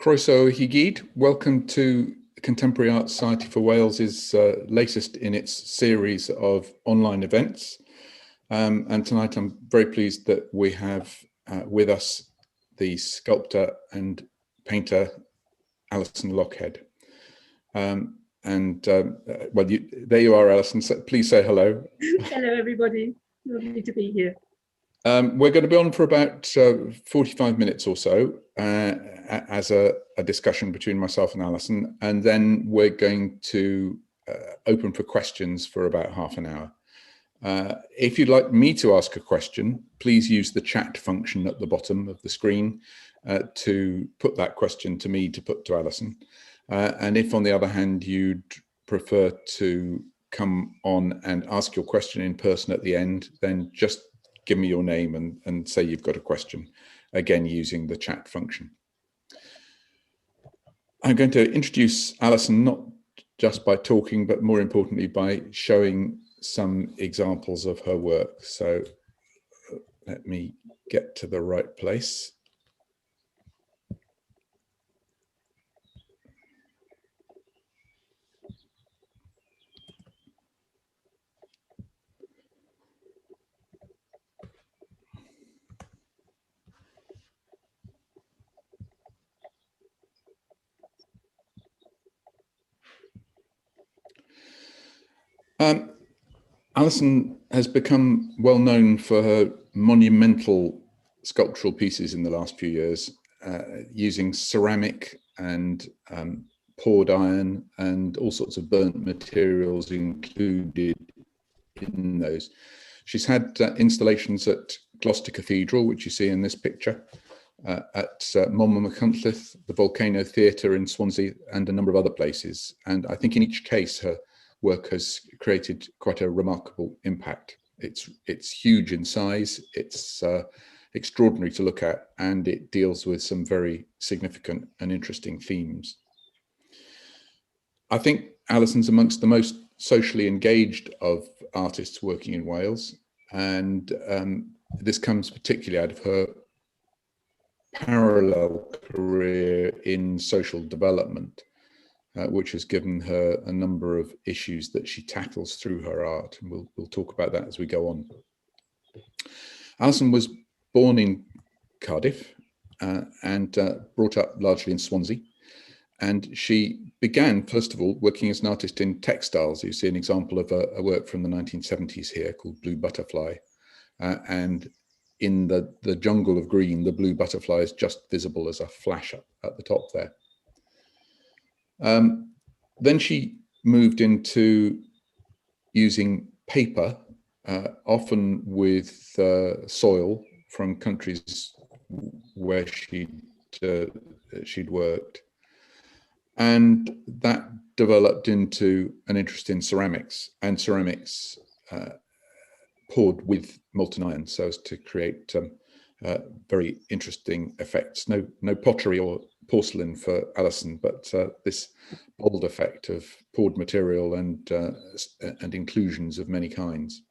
Croeso Hygyd, welcome to Contemporary Art Society for Wales's latest in its series of online events. And tonight I'm very pleased that we have with us the sculptor and painter Alison Lochhead. Well, there you are, Alison. So please say hello. Hello, everybody. Lovely to be here. We're going to be on for about 45 minutes or so as a discussion between myself and Alison, and then we're going to open for questions for about half an hour. If you'd like me to ask a question, please use the chat function at the bottom of the screen to put that question to me to put to Alison. And if, on the other hand, you'd prefer to come on and ask your question in person at the end, then just give me your name and say you've got a question, again using the chat function. I'm going to introduce Alison not just by talking, but more importantly by showing some examples of her work. So let me get to the right place. Alison has become well known for her monumental sculptural pieces in the last few years, using ceramic and poured iron and all sorts of burnt materials included in those. She's had installations at Gloucester Cathedral, which you see in this picture, at Monmouth, the Volcano Theatre in Swansea, and a number of other places. And I think in each case, her work has created quite a remarkable impact. It's huge in size, it's extraordinary to look at, and it deals with some very significant and interesting themes. I think Alison's amongst the most socially engaged of artists working in Wales, and this comes particularly out of her parallel career in social development, which has given her a number of issues that she tackles through her art, and we'll talk about that as we go on. Alison was born in Cardiff and brought up largely in Swansea, and she began, first of all, working as an artist in textiles. You see an example of a work from the 1970s here called Blue Butterfly, and in the jungle of green, the blue butterfly is just visible as a flash up at the top there. Then she moved into using paper, often with soil from countries where she'd worked, and that developed into an interest in ceramics, and ceramics poured with molten iron so as to create very interesting effects. No pottery or porcelain for Alison, but this bold effect of poured material and inclusions of many kinds.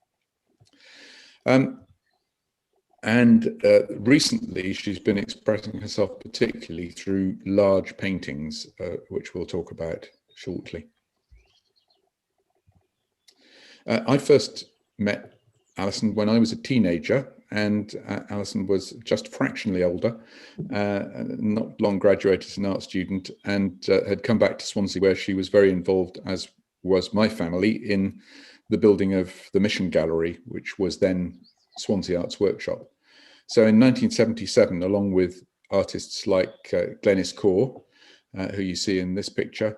Recently she's been expressing herself particularly through large paintings, which we'll talk about shortly. I first met Alison when I was a teenager, and Alison was just fractionally older, not long graduated as an art student, and had come back to Swansea, where she was very involved, as was my family, in the building of the Mission Gallery, which was then Swansea Arts Workshop. So in 1977, along with artists like Glenys Corr, who you see in this picture,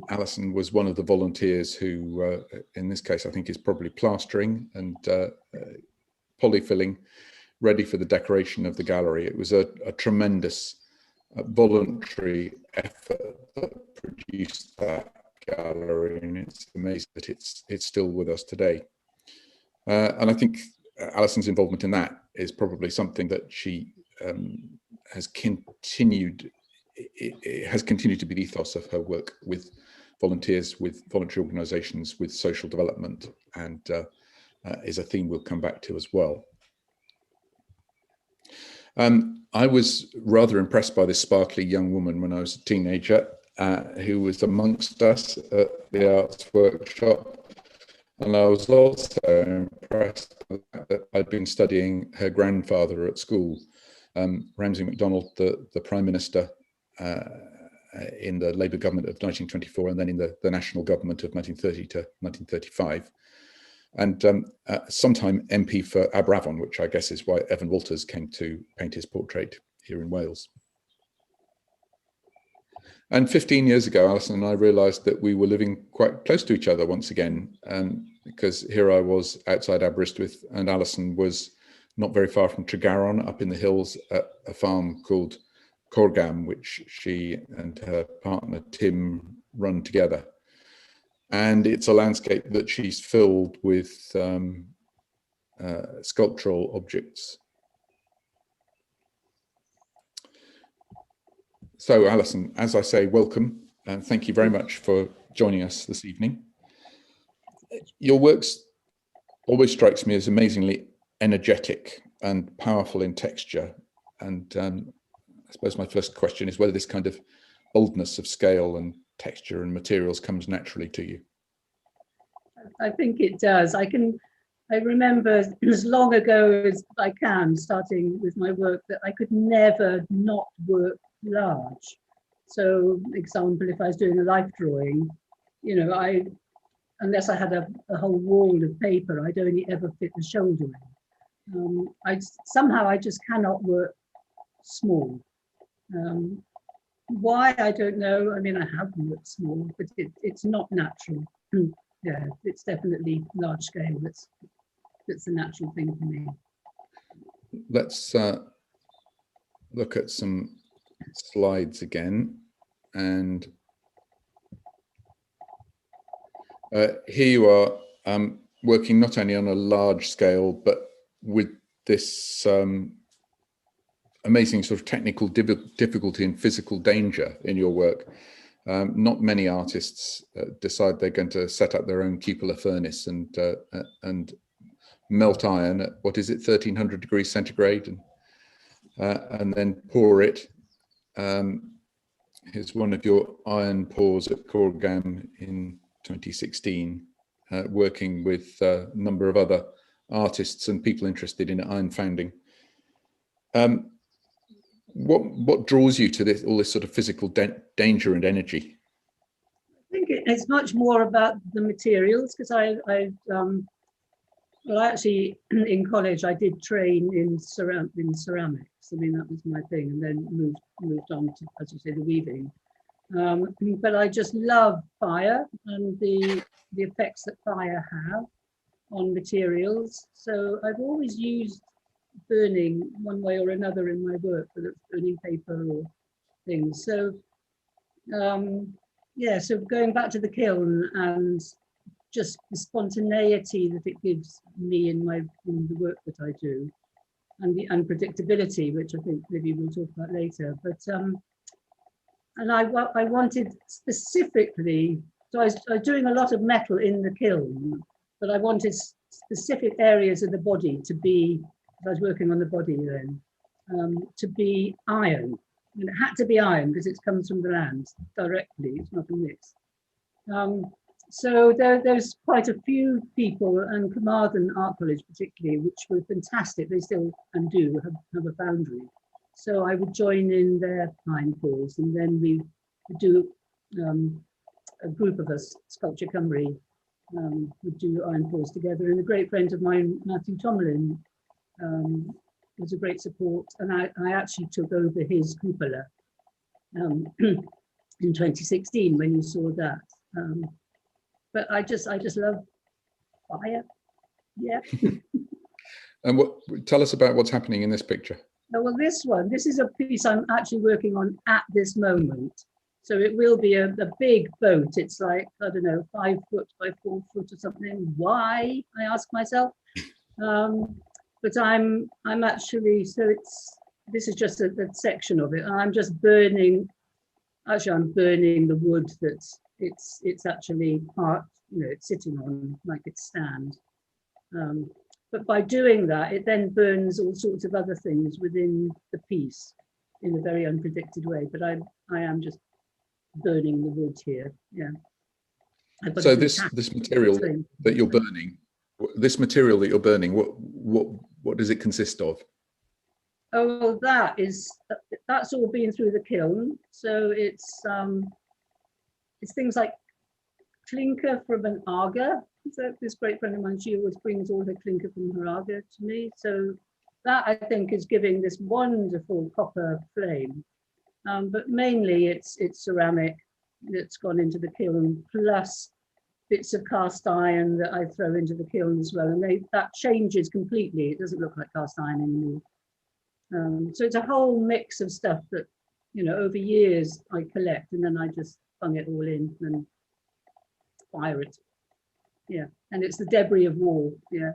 Alison was one of the volunteers who, in this case, I think is probably plastering and polyfilling, ready for the decoration of the gallery. It was a tremendous voluntary effort that produced that gallery, and it's amazing that it's still with us today. And I think Alison's involvement in that is probably something that she has continued. It has continued to be the ethos of her work with volunteers, with voluntary organisations, with social development, and is a theme we'll come back to as well. I was rather impressed by this sparkly young woman when I was a teenager, who was amongst us at the arts workshop. And I was also impressed that I'd been studying her grandfather at school, Ramsay MacDonald, the Prime Minister in the Labour government of 1924, and then in the National government of 1930 to 1935. And sometime MP for Aberavon, which I guess is why Evan Walters came to paint his portrait here in Wales. And 15 years ago, Alison and I realised that we were living quite close to each other once again, because here I was outside Aberystwyth, and Alison was not very far from Tregaron, up in the hills at a farm called Corgam, which she and her partner Tim run together. And it's a landscape that she's filled with sculptural objects. So Alison, as I say, welcome, and thank you very much for joining us this evening. Your work always strikes me as amazingly energetic and powerful in texture. And I suppose my first question is whether this kind of boldness of scale and texture and materials comes naturally to you. I think it does. I remember as long ago as I can, starting with my work, that I could never not work large. So, example, if I was doing a life drawing, you know, unless I had a whole wall of paper, I'd only ever fit the shoulder in. Somehow I just cannot work small. Why, I don't know. I mean, I have worked small, but it's not natural. Yeah, it's definitely large scale. That's the natural thing for me. Let's look at some slides again, and here you are working not only on a large scale, but with this amazing sort of technical difficulty and physical danger in your work. Not many artists decide they're going to set up their own cupola furnace and melt iron at, what is it, 1300 degrees centigrade, and then pour it. Here's one of your iron pours at Corgam in 2016, working with a number of other artists and people interested in iron founding. What draws you to all this sort of physical danger and energy? I think it's much more about the materials, because well, actually, in college, I did train in ceramics. I mean, that was my thing, and then moved on to, as you say, the weaving. But I just love fire and the effects that fire have on materials. So I've always used burning one way or another in my work, whether it's burning paper or things. So yeah, so going back to the kiln and just the spontaneity that it gives me in the work that I do, and the unpredictability, which I think maybe we'll talk about later. But and I wanted specifically, so I was doing a lot of metal in the kiln, but I wanted specific areas of the body to be, I was working on the body then, to be iron. And it had to be iron because it comes from the land directly, it's not a mix. So there's quite a few people, and Carmarthen Art College particularly, which were fantastic. They still and do have a foundry. So I would join in their pine pours, and then we would do a group of us, Sculpture Cymru, would do iron pours together. And a great friend of mine, Matthew Tomlin, was a great support. And I actually took over his cupola in 2016 when you saw that. But I just love fire. Yeah. And tell us about what's happening in this picture. Oh, well, this is a piece I'm actually working on at this moment. So it will be a big boat. It's like, I don't know, 5 foot by 4 foot or something. Why, I ask myself. But I'm actually, so this is just a section of it. And I'm just burning, actually I'm burning the wood that it's actually part, you know, it's sitting on, like its stand. But by doing that, it then burns all sorts of other things within the piece in a very unpredicted way. But I am just burning the wood here. Yeah. So this material that you're burning, what does it consist of? Oh, that's all been through the kiln. So it's things like clinker from an Aga. So this great friend of mine, she always brings all her clinker from her Aga to me. So that, I think, is giving this wonderful copper flame. But mainly it's ceramic that's gone into the kiln, plus bits of cast iron that I throw into the kiln as well. And that changes completely. It doesn't look like cast iron anymore. So it's a whole mix of stuff that, over years I collect, and then I just bung it all in and fire it. Yeah, and it's the debris of war. Yeah.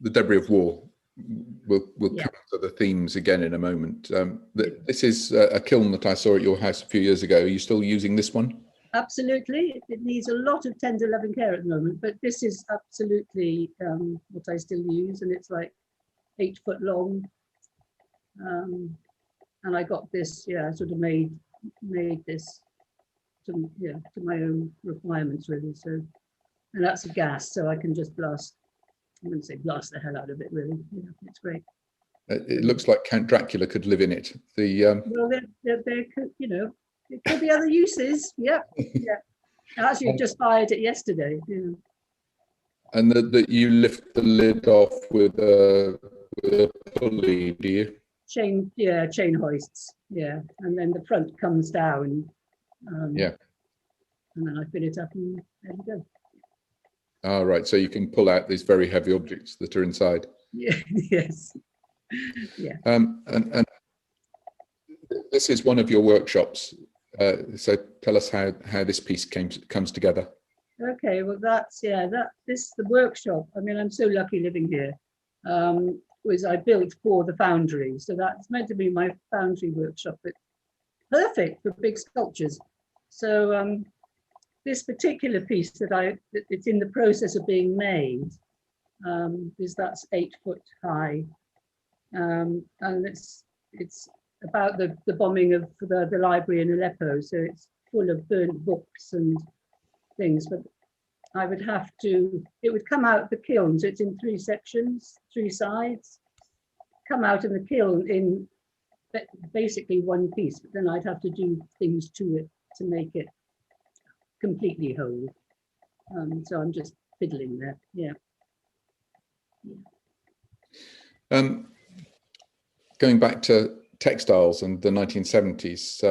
The debris of war. We'll come to the themes again in a moment. This is a kiln that I saw at your house a few years ago. Are you still using this one? Absolutely. It needs a lot of tender loving care at the moment, but this is absolutely what I still use, and it's like 8 foot long. And I got this, I sort of made this to my own requirements, really. So, and that's a gas, so I can just blast. I wouldn't say blast the hell out of it, really. Yeah, it's great. It looks like Count Dracula could live in it. Well, there could, it could be other uses. Yeah. I actually just fired it yesterday. Yeah. And that you lift the lid off with a pulley, do you? Chain hoists. Yeah, and then the front comes down. And then I fill it up, and there you go. Ah, right. So you can pull out these very heavy objects that are inside. Yeah. Yes. Yeah. And this is one of your workshops. So tell us how this piece comes together. Okay. Well, the workshop. I mean, I'm so lucky living here. Was I built for the foundry, so that's meant to be my foundry workshop, but perfect for big sculptures. So this particular piece it's in the process of being made, that's 8 foot high, and it's about the bombing of the library in Aleppo, so it's full of burnt books and things. But I would have to, it would come out the kiln, so it's in 3 sections, 3 sides, come out in the kiln in basically one piece, but then I'd have to do things to it to make it completely whole. So I'm just fiddling there. Yeah. Going back to textiles and the 1970s,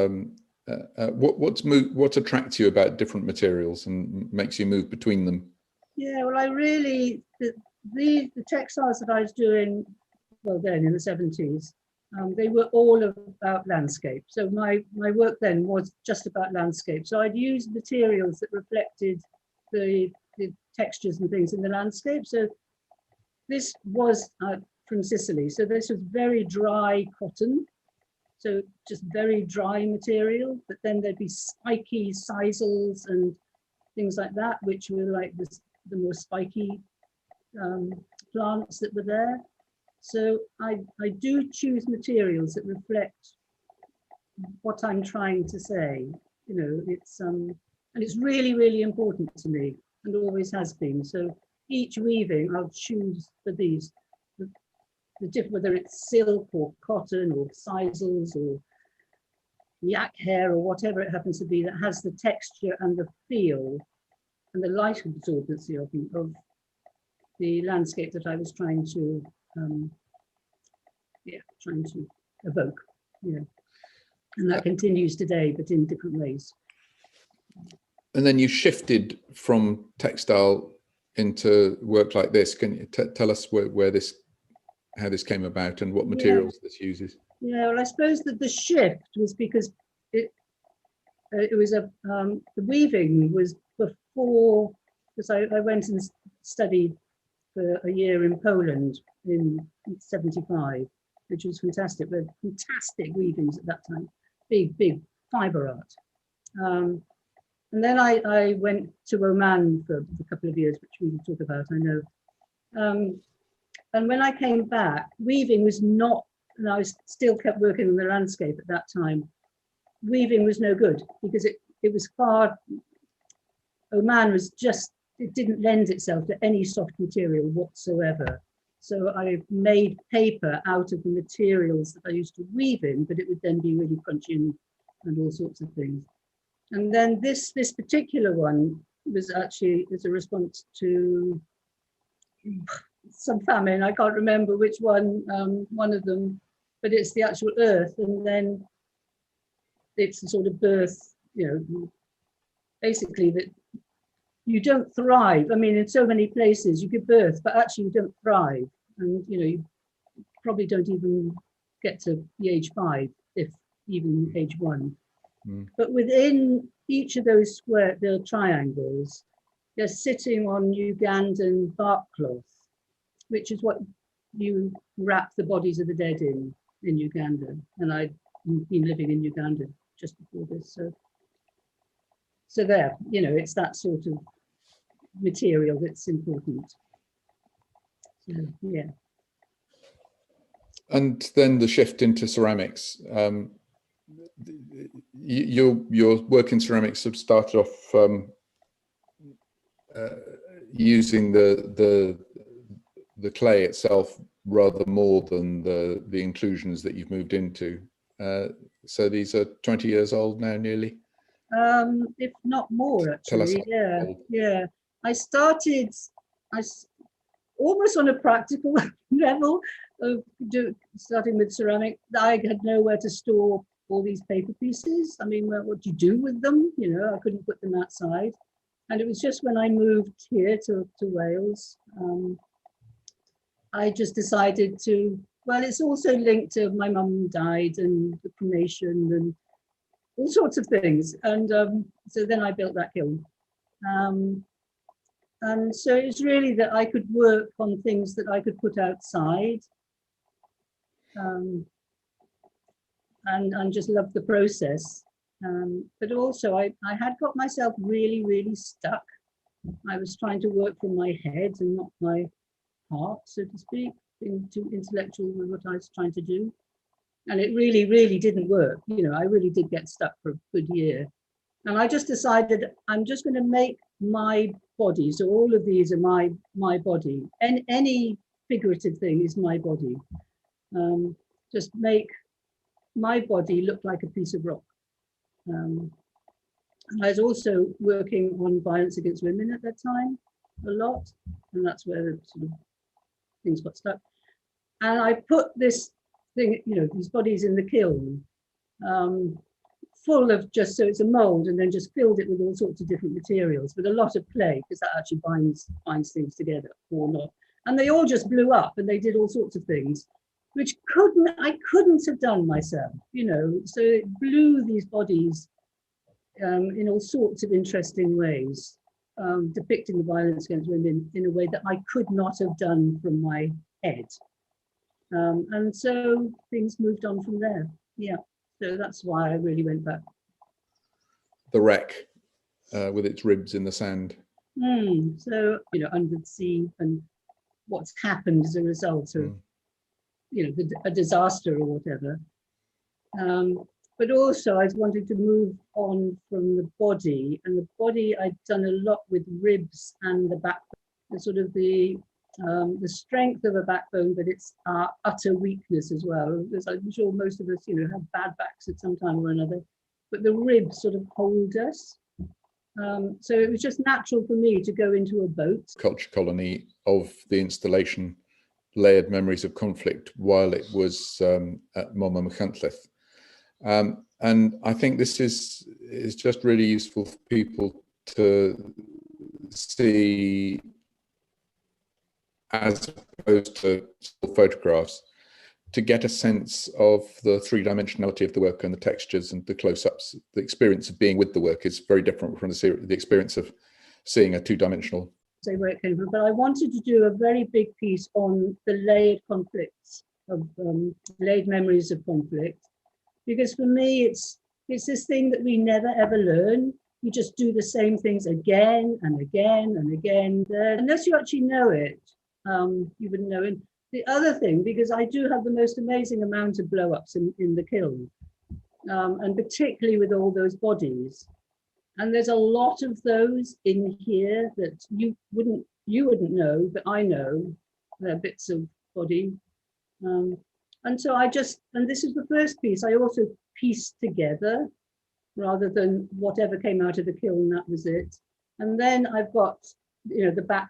what attracts you about different materials and makes you move between them? Yeah, well, I really, the textiles that I was doing, well, then in the 70s, they were all about landscape. So my work then was just about landscape. So I'd use materials that reflected the textures and things in the landscape. So this was from Sicily. So this was very dry cotton. So just very dry material, but then there'd be spiky sisals and things like that, which were like the more spiky plants that were there. So I do choose materials that reflect what I'm trying to say. It's and it's really, really important to me, and always has been. So each weaving, I'll choose for these, whether it's silk or cotton or sisals or yak hair or whatever it happens to be, that has the texture and the feel and the light absorbency of the landscape that I was trying to evoke. And that continues today, but in different ways. And then you shifted from textile into work like this. Can you tell us how this came about and what materials this uses? Yeah, well, I suppose that the shift was because it was the weaving was before, because I went and studied for a year in Poland in 75, which was fantastic. We had fantastic weavings at that time, big fiber art. And then I went to Oman for a couple of years, which we will talk about, I know. And when I came back, weaving was not, and I still kept working on the landscape at that time. Weaving was no good because it was far, Oman was just, it didn't lend itself to any soft material whatsoever. So I made paper out of the materials that I used to weave in, but it would then be really crunchy and all sorts of things. And then this particular one was actually as a response to some famine. I can't remember which one of them, but it's the actual earth. And then it's the sort of birth, you know, basically that you don't thrive. I mean, in so many places you give birth, but actually you don't thrive. And, you know, you probably don't even get to the age 5, if even age 1. But within each of those square, the triangles, they're sitting on Ugandan bark cloth, which is what you wrap the bodies of the dead in Uganda. And I'd been living in Uganda just before this. So there, you know, it's that sort of material that's important. So, yeah. And then the shift into ceramics. Your work in ceramics have started off using the clay itself rather more than the inclusions that you've moved into. So these are 20 years old now, nearly. If not more, actually. Yeah. I started almost on a practical level of starting with ceramic. I had nowhere to store all these paper pieces. I mean, what do you do with them? You know, I couldn't put them outside. And it was just when I moved here to Wales, I just decided to, well, it's also linked to my mum died and the cremation and all sorts of things. And so then I built that kiln. And so it's really that I could work on things that I could put outside. And just love the process. But also I had got myself really, really stuck. I was trying to work from my head and not my heart, so to speak, being too intellectual with what I was trying to do. And it really, really didn't work. You know, I really did get stuck for a good year. And I just decided I'm just going to make my body. So all of these are my body. And any figurative thing is my body. Just make my body look like a piece of rock. And I was also working on violence against women at that time a lot. And that's where sort of things got stuck. And I put this thing, you know, these bodies in the kiln, full of just, so it's a mold, and then just filled it with all sorts of different materials, with a lot of clay, because that actually binds things together or not. And they all just blew up, and they did all sorts of things, which I couldn't have done myself, you know. So it blew these bodies in all sorts of interesting ways, depicting the violence against women in a way that I could not have done from my head. And so things moved on from there. Yeah. So that's why I really went back. The wreck with its ribs in the sand. So, you know, under the sea and what's happened as a result of, you know, a disaster or whatever. But also I wanted to move on from the body, and the body I'd done a lot with ribs and the backbone, the sort of the strength of a backbone, but it's our utter weakness as well. Because I'm sure most of us, you know, have bad backs at some time or another, but the ribs sort of hold us. So it was just natural for me to go into a boat. Culture colony of the installation, Layered Memories of Conflict, while it was at Mama Machanthleth. And I think this is just really useful for people to see, as opposed to photographs, to get a sense of the three-dimensionality of the work and the textures and the close-ups. The experience of being with the work is very different from the experience of seeing a two-dimensional. Say where it came from, but I wanted to do a very big piece on the layered conflicts of layered memories of conflict, because for me it's this thing that we never ever learn. You just do the same things again and again and again, unless you actually know it. You wouldn't know. And the other thing, because I do have the most amazing amount of blow-ups in the kiln, and particularly with all those bodies. And there's a lot of those in here that you wouldn't know, but I know they're bits of body. And so and this is the first piece I also pieced together rather than whatever came out of the kiln, that was it. And then I've got, the back,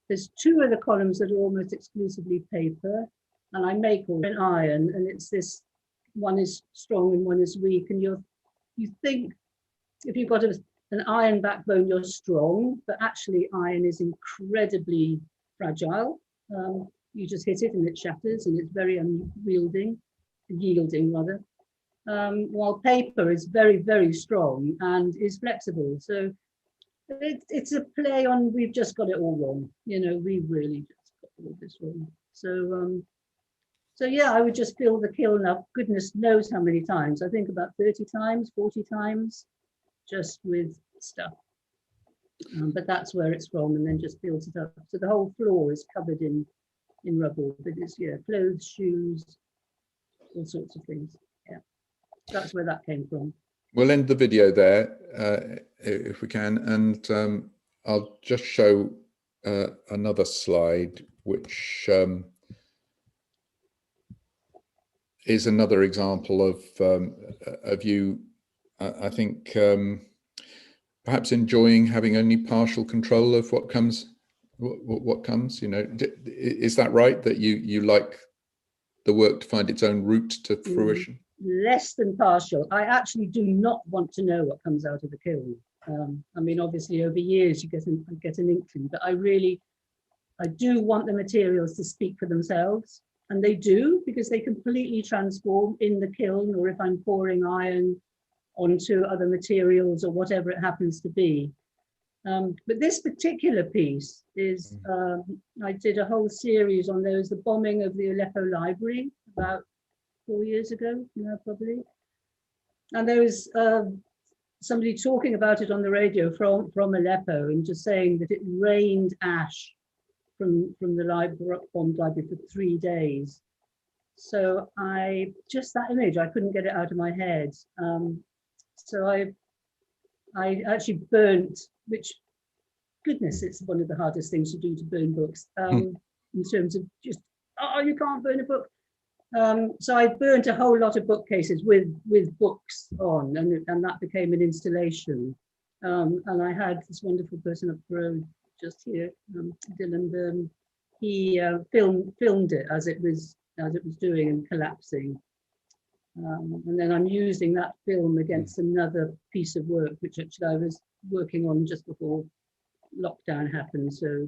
there's two of the columns that are almost exclusively paper, and I make all in iron, and it's this, one is strong and one is weak, and you think if you've got an iron backbone, you're strong, but actually iron is incredibly fragile. You just hit it and it shatters, and it's very yielding rather. While paper is very, very strong and is flexible. So it's a play on, we've just got it all wrong. We really just got all this wrong. So yeah, I would just fill the kiln up, goodness knows how many times. I think about 30 times, 40 times, just with stuff. But that's where it's from, and then just fills it up. So the whole floor is covered in rubble, but it's, clothes, shoes, all sorts of things. Yeah, that's where that came from. We'll end the video there if we can, and I'll just show another slide, which is another example of you, I think, perhaps enjoying having only partial control of what comes. What comes, is that right, that you like the work to find its own route to fruition? Less than partial. I actually do not want to know what comes out of the kiln. I mean, obviously over years you get an inkling, but I do want the materials to speak for themselves, and they do, because they completely transform in the kiln, or if I'm pouring iron onto other materials or whatever it happens to be. But this particular piece is, I did a whole series on, there was the bombing of the Aleppo library about 4 years ago, probably. And there was somebody talking about it on the radio from Aleppo, and just saying that it rained ash from the bombed library for 3 days. So just that image, I couldn't get it out of my head. So I actually burnt, which, goodness, it's one of the hardest things to do, to burn books, in terms of just, you can't burn a book. So I burnt a whole lot of bookcases with books on, and that became an installation. And I had this wonderful person up the road just here, Dylan. He filmed it as it was doing and collapsing. And then I'm using that film against another piece of work, which actually I was working on just before lockdown happened. So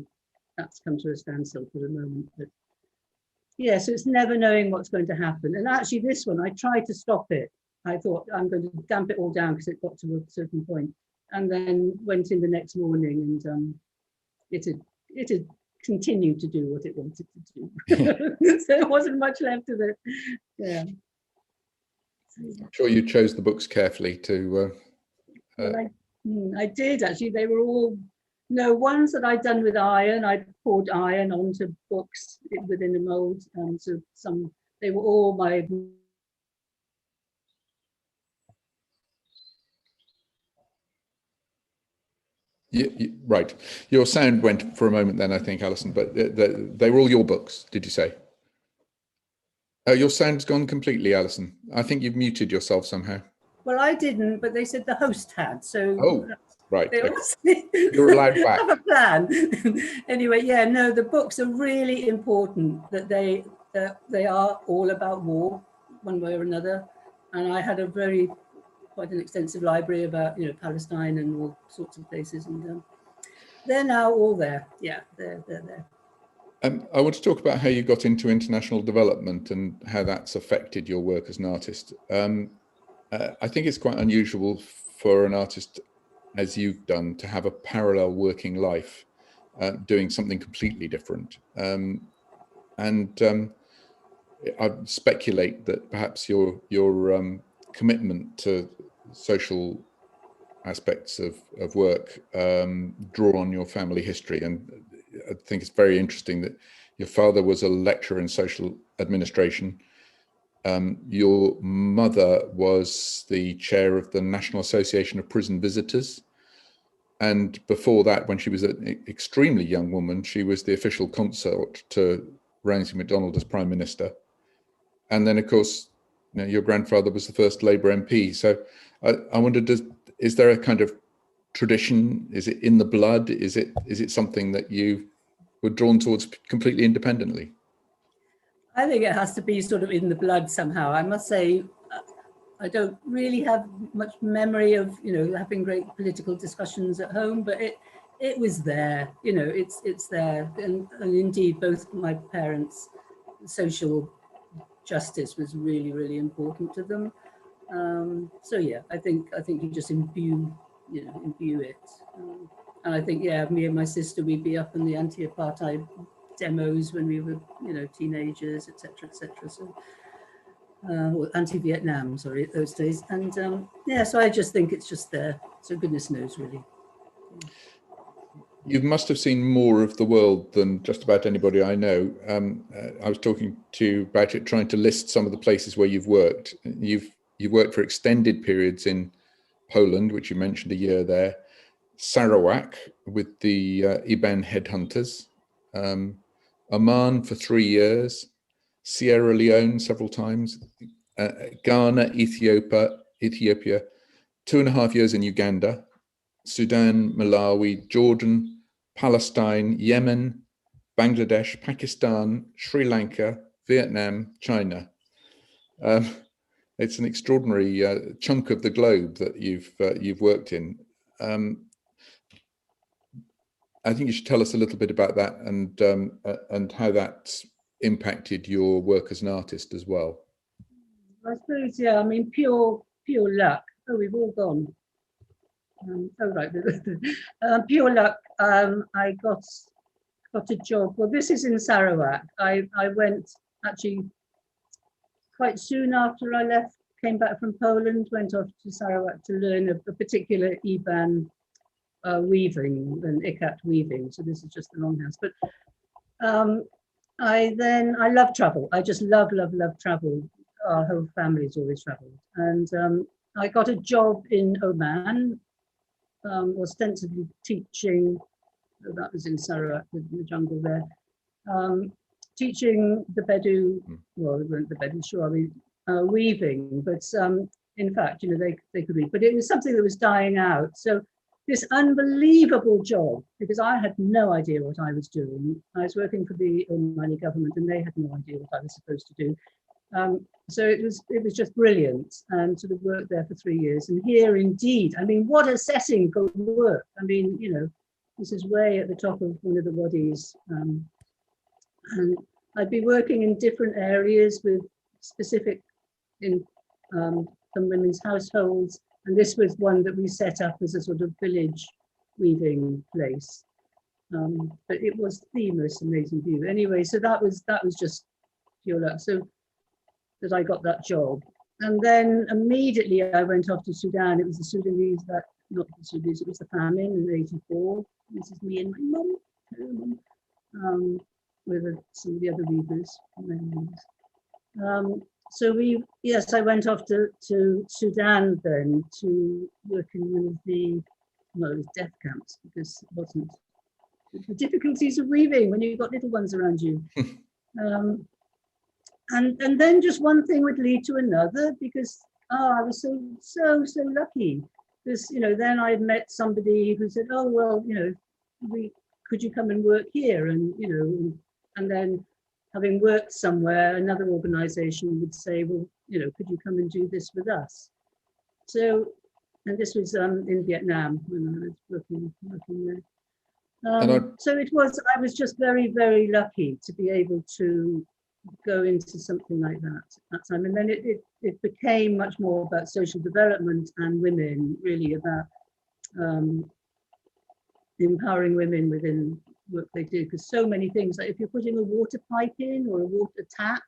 that's come to a standstill for the moment. But yeah, so it's never knowing what's going to happen. And actually this one, I tried to stop it. I thought I'm going to damp it all down because it got to a certain point, and then went in the next morning, and it had continued to do what it wanted to do. So there wasn't much left of it. Yeah. I'm sure you chose the books carefully to. Well, I did actually. They were all ones that I'd done with iron. I poured iron onto books within a mold. So they were all my. Right. Your sound went for a moment then, I think, Alison, but they were all your books, did you say? Oh, your sound's gone completely, Alison. I think you've muted yourself somehow. Well, I didn't, but they said the host had. So. Oh, right. You're allowed back. Have a plan. Anyway, yeah, no, the books are really important. That they are all about war, one way or another. And I had quite an extensive library about Palestine and all sorts of places, and they're now all there. Yeah, they're there. I want to talk about how you got into international development and how that's affected your work as an artist. I think it's quite unusual for an artist, as you've done, to have a parallel working life, doing something completely different. I'd speculate that perhaps your commitment to social aspects of work draw on your family history, and I think it's very interesting that your father was a lecturer in social administration. Your mother was the chair of the National Association of Prison Visitors. And before that, when she was an extremely young woman, she was the official consort to Ramsay MacDonald as Prime Minister. And then, of course, your grandfather was the first Labour MP. So I wondered, is there a kind of tradition? Is it in the blood? Is it something that you were drawn towards completely independently? I think it has to be sort of in the blood somehow. I must say, I don't really have much memory of, having great political discussions at home, but it was there, it's there. And indeed, both my parents, social justice was really, really important to them. So yeah, I think you just imbue it. And I think, yeah, me and my sister, we'd be up in the anti-apartheid demos when we were, teenagers, etc., etc. So, or anti-Vietnam, sorry, at those days. And yeah, so I just think it's just there. So goodness knows, really. You must have seen more of the world than just about anybody I know. I was talking to you about it, trying to list some of the places where you've worked. You've worked for extended periods in Poland, which you mentioned, a year there. Sarawak with the Iban headhunters. Oman for 3 years. Sierra Leone several times. Ghana, Ethiopia, 2.5 years in Uganda. Sudan, Malawi, Jordan, Palestine, Yemen, Bangladesh, Pakistan, Sri Lanka, Vietnam, China. It's an extraordinary chunk of the globe that you've worked in. I think you should tell us a little bit about that and how that's impacted your work as an artist as well. I suppose, yeah. I mean, pure luck. Oh, we've all gone. Oh right, pure luck. I got a job. Well, this is in Sarawak. I went actually quite soon after I left, came back from Poland, went off to Sarawak to learn a particular Iban weaving and ikat weaving. So this is just the longhouse. But I love travel. I just love travel. Our whole family's always traveled. And I got a job in Oman, ostensibly teaching, that was in Sarawak, in the jungle there, teaching the Bedu, well, it weren't the Bedu, sure, weaving, but in fact, they could read, but it was something that was dying out. So this unbelievable job, because I had no idea what I was doing. I was working for the Omani government and they had no idea what I was supposed to do. So it was just brilliant, and sort of worked there for 3 years. And here, indeed, I mean, what a setting for work! I mean, this is way at the top of one of the wadis, and I'd be working in different areas with specific in some women's households, and this was one that we set up as a sort of village weaving place. But it was the most amazing view. Anyway, so that was just pure luck. So that I got that job. And then immediately I went off to Sudan. It was the Sudanese, not the Sudanese, it was the famine in '84. This is me and my mum, with some of the other weavers. So I went off to Sudan then to work in one of the, well, it was death camps, because it wasn't, the difficulties of weaving when you've got little ones around you. And then just one thing would lead to another, because I was so lucky. Because then I met somebody who said, oh well, could you come and work here? And and then having worked somewhere, another organisation would say, well, could you come and do this with us? So, and this was in Vietnam when I was working there. So I was just very, very lucky to be able to go into something like that at that time. And then it became much more about social development and women, really about empowering women within work they do, because so many things, like if you're putting a water pipe in or a water tap,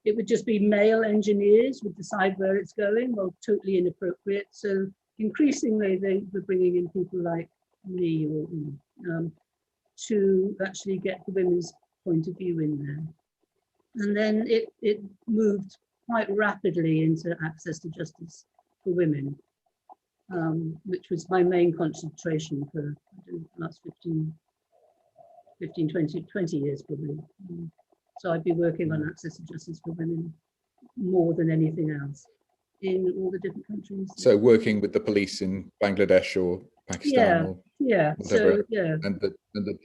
it would just be male engineers would decide where it's going. Well, totally inappropriate. So increasingly they were bringing in people like me to actually get the women's point of view in there. And then it moved quite rapidly into access to justice for women, which was my main concentration for the last 15, 20 years probably. So I'd be working on access to justice for women more than anything else in all the different countries. So working with the police in Bangladesh or Pakistan or whatever, and the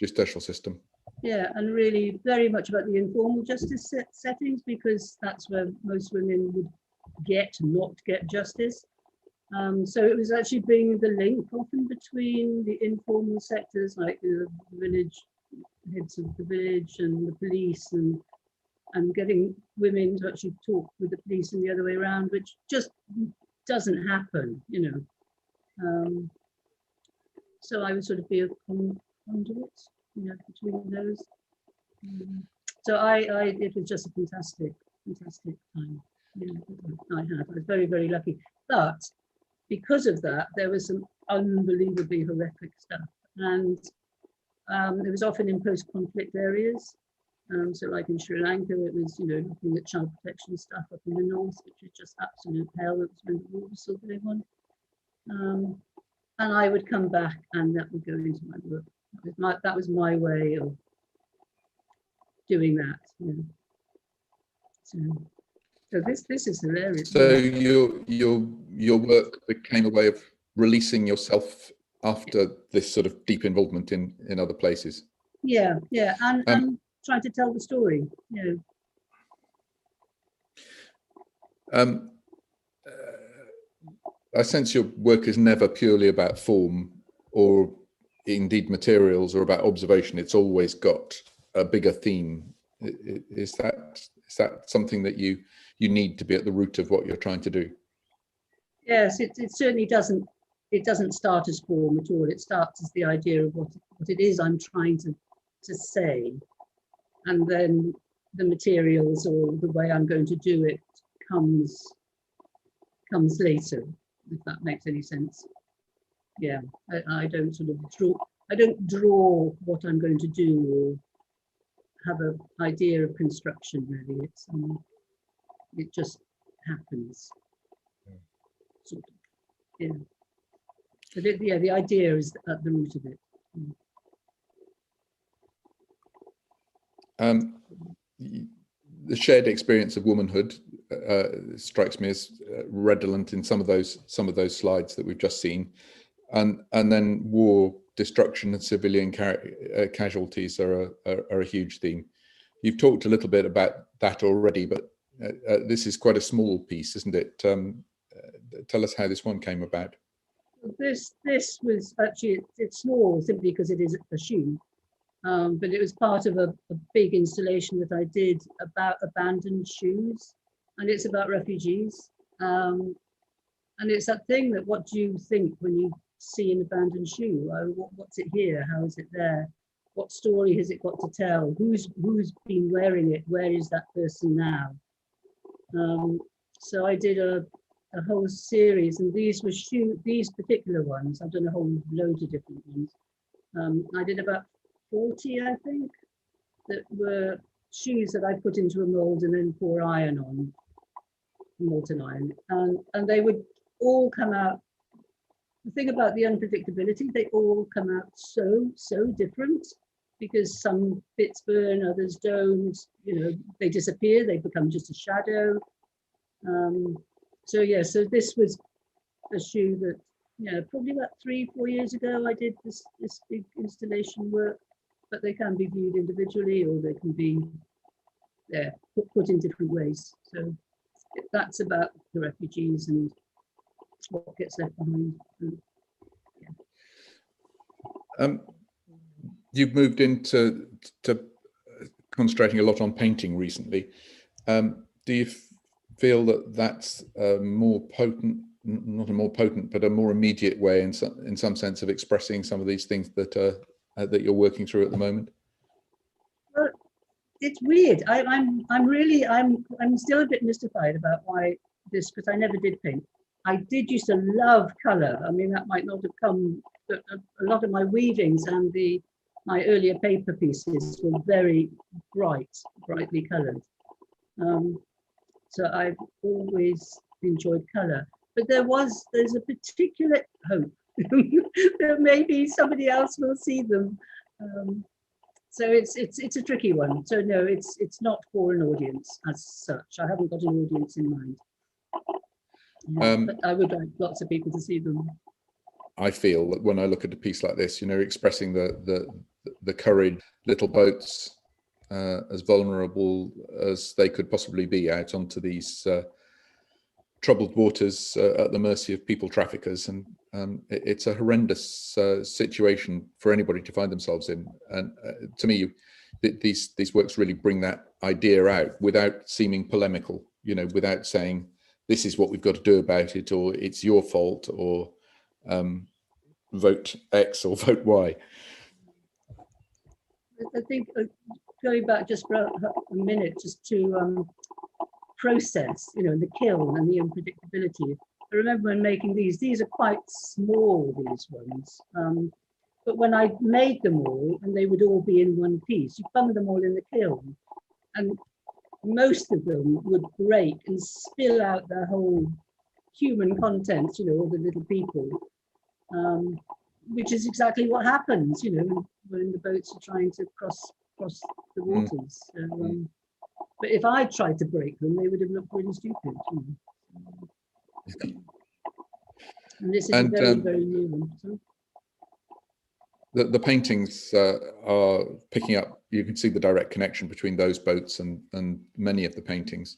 justicial system. Yeah, and really very much about the informal justice settings, because that's where most women would not get justice. So it was actually bringing the link often between the informal sectors, like the village heads of the village and the police, and getting women to actually talk with the police and the other way around, which just doesn't happen, you know. So I would sort of be a conduit, you know, between those. So it was just a fantastic time. Yeah, I was very, very lucky. But because of that, there was some unbelievably horrific stuff, and it was often in post-conflict areas. So like in Sri Lanka, it was, you know, looking at child protection stuff up in the north, which was just absolute hell. It was when the war was still going on. And I would come back and that would go into my work. That was my way of doing that. You know. So this is hilarious. So your work became a way of releasing yourself after this sort of deep involvement in other places. Yeah, and trying to tell the story, you know. I sense your work is never purely about form or indeed materials or about observation. It's always got a bigger theme. Is that something that you need to be at the root of what you're trying to do? Yes, it certainly doesn't. It doesn't start as form at all. It starts as the idea of what it is I'm trying to say, and then the materials or the way I'm going to do it comes later, if that makes any sense. Yeah, I don't sort of draw. I don't draw what I'm going to do or have an idea of construction. Really, it just happens. Sort of. Yeah. But the idea is at the root of it. The shared experience of womanhood strikes me as redolent in some of those slides that we've just seen, and then war, destruction, and civilian casualties are a huge theme. You've talked a little bit about that already, but this is quite a small piece, isn't it? Tell us how this one came about. This was actually, it's small simply because it is a shoe, but it was part of a big installation that I did about abandoned shoes, and it's about refugees. And it's that thing that, what do you think when you see an abandoned shoe? What's it here? How is it there? What story has it got to tell? Who's been wearing it? Where is that person now? So I did a whole series, and these particular ones, I've done a whole load of different ones. I did about 40, I think, that were shoes that I put into a mold and then pour iron on, molten iron, and they would all come out. The thing about the unpredictability, they all come out so different, because some bits burn, others don't. You know, they disappear, they become just a shadow. So yeah, so this was a shoe that, you know, probably about 3-4 years ago I did this big installation work, but they can be viewed individually, or they can be put in different ways. So that's about the refugees and what gets left behind. You've moved into concentrating a lot on painting recently. Do you feel that that's a more potent, not a more potent, but a more immediate way in some sense of expressing some of these things that that you're working through at the moment? Well, it's weird. I'm still a bit mystified about why this, because I never did paint. I did used to love colour. I mean, that might not have come, but a lot of my weavings and the my earlier paper pieces were very brightly coloured. So I've always enjoyed colour, but there's a particular hope that maybe somebody else will see them. So it's a tricky one. So no, it's not for an audience as such. I haven't got an audience in mind. But I would like lots of people to see them. I feel that when I look at a piece like this, you know, expressing the courage, little boats, as vulnerable as they could possibly be out onto these troubled waters at the mercy of people traffickers, and it's a horrendous situation for anybody to find themselves in. And to me, these works really bring that idea out without seeming polemical, you know, without saying this is what we've got to do about it, or it's your fault, or vote X or vote Y. I think going back just for a minute, just to process, you know, the kiln and the unpredictability. I remember when making these are quite small, these ones. But when I made them all, and they would all be in one piece, you bung them all in the kiln, and most of them would break and spill out their whole human contents, you know, all the little people, which is exactly what happens, you know, when the boats are trying to cross the waters. So, but if I tried to break them, they would have looked really stupid. You know. And this is a very, very new one. So. The paintings are picking up, you can see the direct connection between those boats and many of the paintings.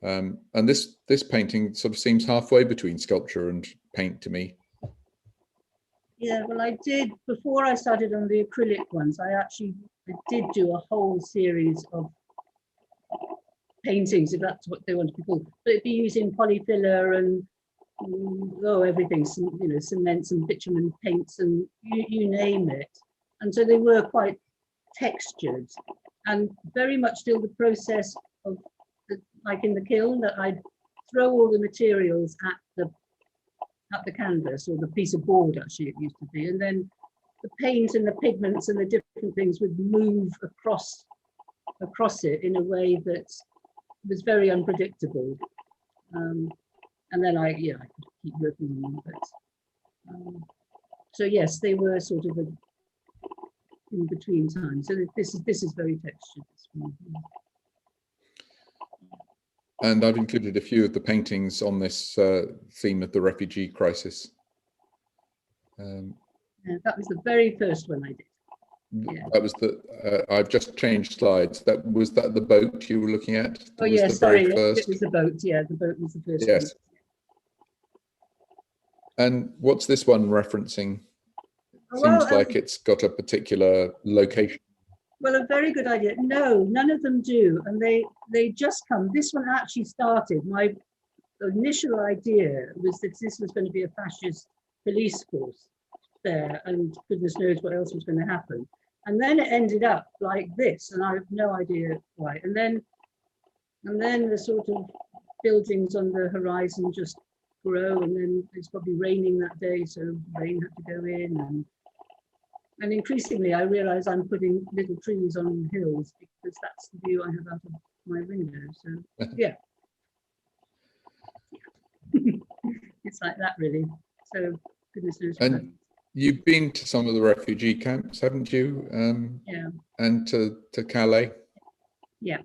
And this painting sort of seems halfway between sculpture and paint to me. Yeah, well, I did, before I started on the acrylic ones, I did do a whole series of paintings, if that's what they want to be called, but it'd be using polyfiller and everything, you know, cements and bitumen paints and you name it. And so they were quite textured and very much still the process of like in the kiln, that I'd throw all the materials at the canvas, or the piece of board actually it used to be, and then the paint and the pigments and the different things would move across it in a way that was very unpredictable. And then I could keep working on them. But, so yes, they were sort of in between time. So this is very textured. This one. And I've included a few of the paintings on this theme of the refugee crisis. Yeah, that was the very first one I did. Yeah. That was I've just changed slides. Was that the boat you were looking at? Oh yes, sorry, it was the boat. Yeah, the boat was the first one. Yes. And what's this one referencing? Seems like it's got a particular location. Well, a very good idea. No, none of them do. And they just come. This one actually started. My initial idea was that this was going to be a fascist police force there, and goodness knows what else was going to happen. And then it ended up like this, and I have no idea why. And then the sort of buildings on the horizon just grow, and then it's probably raining that day, so rain had to go in, and increasingly I realize I'm putting little trees on hills because that's the view I have out of my window. So yeah. It's like that really. So goodness knows. And you've been to some of the refugee camps, haven't you? Yeah. And to Calais. Yeah.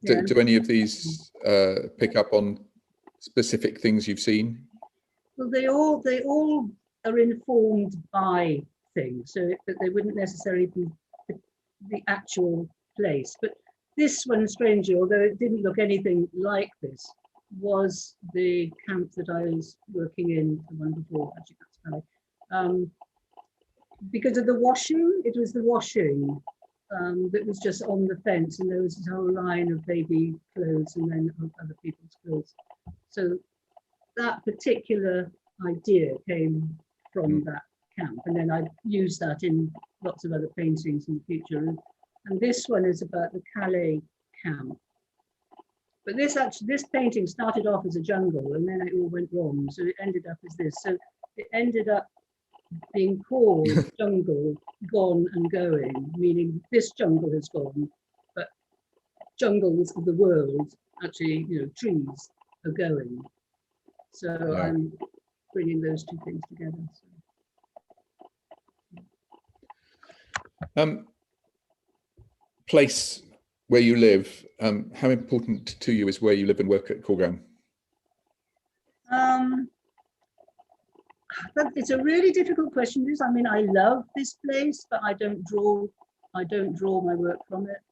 Yeah. Do any of these pick up on specific things you've seen? Well, they all are informed by things, so that they wouldn't necessarily be the actual place. But this one, strangely, although it didn't look anything like this, was the camp that I was working in, the one before, actually that's Calais. Because of the washing, it was the washing that was just on the fence, and there was this whole line of baby clothes and then other people's clothes. So that particular idea came from that camp, and then I used that in lots of other paintings in the future. And this one is about the Calais camp. But this painting started off as a jungle, and then it all went wrong, so it ended up as this. So it ended up being called jungle, gone and going, meaning this jungle has gone, but jungles of the world, actually, trees are going. So Yeah. I'm bringing those two things together. So. Place where you live, how important to you is where you live and work at Corgan? It's a really difficult question. I mean, I love this place, but I don't draw my work from it.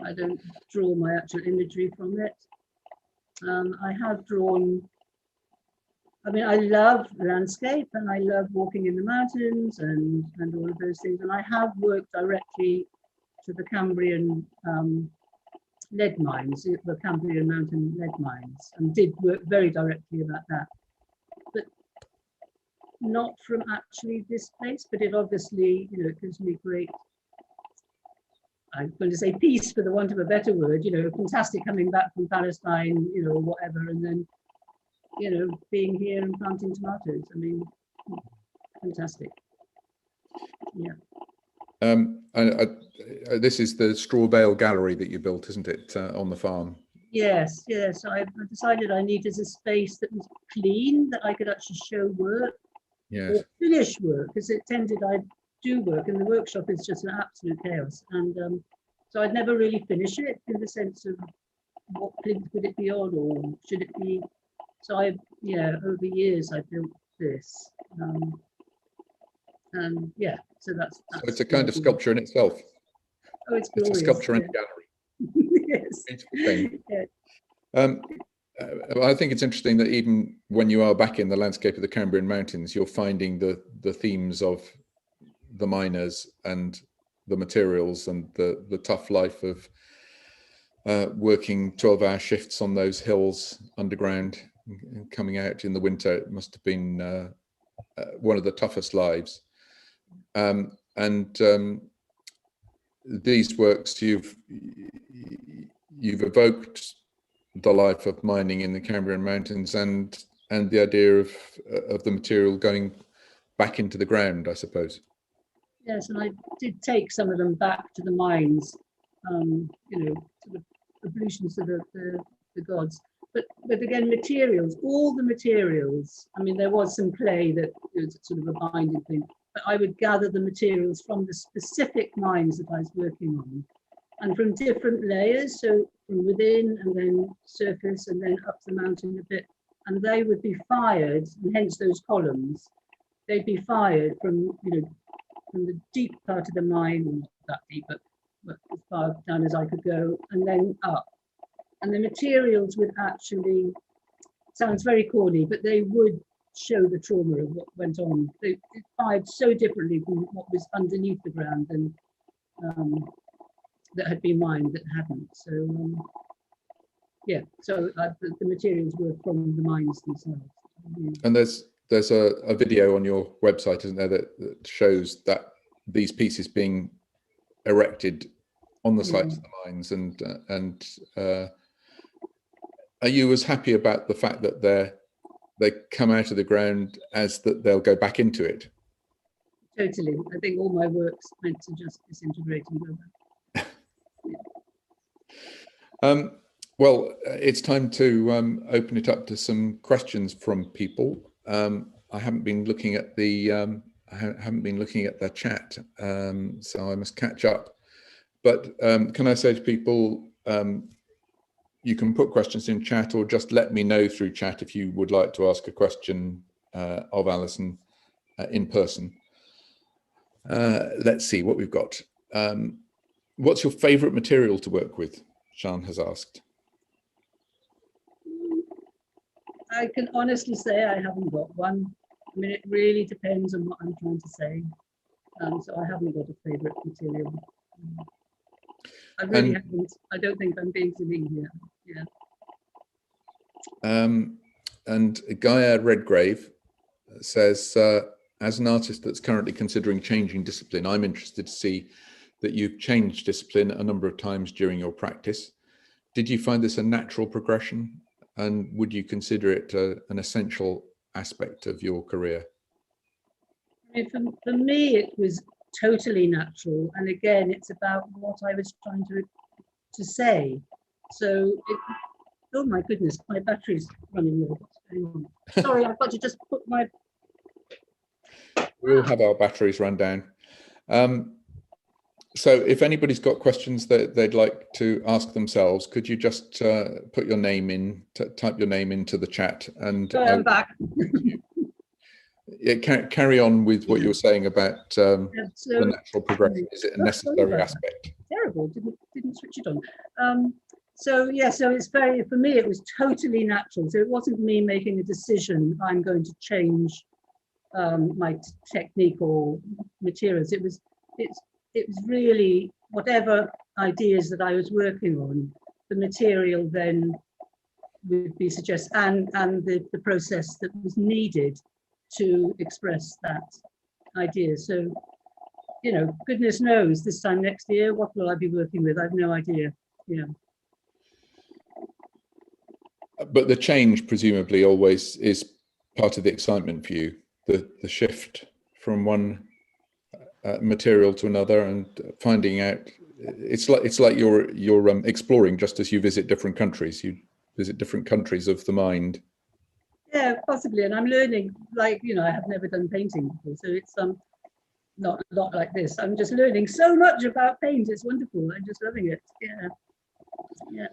I don't draw my actual imagery from it. I have drawn, I mean, I love landscape and I love walking in the mountains and all of those things. And I have worked directly to the Cambrian lead mines, the Cambrian mountain lead mines, and did work very directly about that. But not from actually this place, but it obviously, it gives me great, I'm going to say peace for the want of a better word, fantastic coming back from Palestine, or whatever, and then, being here and planting tomatoes. I mean, fantastic. Yeah. This is the Strawbale Gallery that you built, isn't it, on the farm? Yes. I decided I needed a space that was clean, that I could actually show work, yes, or finish work, because it tended I do work, and the workshop is just an absolute chaos. And so I'd never really finish it in the sense of what plinth would it be on, or should it be. So over years I built this, and yeah, so that's so it's a kind of sculpture in itself. Oh, it's glorious. It's a sculpture in a gallery. Yes. Beautiful thing. Yeah. I think it's interesting that even when you are back in the landscape of the Cambrian Mountains, you're finding the themes of the miners and the materials and the tough life of working 12-hour shifts on those hills underground and coming out in the winter. It must have been one of the toughest lives. These works, you've evoked the life of mining in the Cambrian Mountains and the idea of the material going back into the ground, I suppose. Yes, and I did take some of them back to the mines, sort of ablutions to the gods. But again, materials, all the materials. I mean, there was some clay that was sort of a binding thing, but I would gather the materials from the specific mines that I was working on, and from different layers. So from within, and then surface, and then up the mountain a bit, and they would be fired, and hence those columns. They'd be fired from from the deep part of the mine, not that deep, but as far down as I could go, and then up. And the materials would actually, sounds very corny, but they would show the trauma of what went on. It fired so differently from what was underneath the ground and that had been mined that hadn't. So yeah, so the materials were from the mines themselves. And there's a video on your website, isn't there, that shows that these pieces being erected on the sites of the mines, and are you as happy about the fact that they come out of the ground as that they'll go back into it? Totally. I think all my work's meant to just disintegrate and go back. Yeah. Well, it's time to open it up to some questions from people. I haven't been looking at the chat, so I must catch up. But can I say to people, you can put questions in chat, or just let me know through chat if you would like to ask a question of Alison in person. Let's see what we've got. What's your favourite material to work with? Sean has asked. I can honestly say I haven't got one. I mean, it really depends on what I'm trying to say. So I haven't got a favourite material. I really haven't. I don't think I'm being silly here. Yeah. And Gaia Redgrave says, as an artist that's currently considering changing discipline, I'm interested to see that you've changed discipline a number of times during your practice. Did you find this a natural progression, and would you consider it an essential aspect of your career? For me, it was totally natural. And again, it's about what I was trying to say. So, oh my goodness, my battery's running low. What's going on? Sorry, I've got to just put my... We all have our batteries run down. So if anybody's got questions that they'd like to ask themselves, could you just put your name in, type your name into the chat, and I'm back. Carry on with what you were saying about the natural progression. Is it a necessary aspect? Terrible, didn't switch it on. So yeah, so it's very, for me, it was totally natural. So it wasn't me making a decision, I'm going to change my technique or materials. It was really whatever ideas that I was working on, the material then would be suggested, and the process that was needed to express that idea. So, you know, goodness knows this time next year, what will I be working with? I have no idea, you know. But the change presumably always is part of the excitement for you, the shift from one material to another and finding out. It's like you're exploring just as you visit different countries. You visit different countries of the mind. Yeah, possibly. And I'm learning, like, you know, I have never done painting before, so it's not like this. I'm just learning so much about paint. It's wonderful. I'm just loving it. Yeah.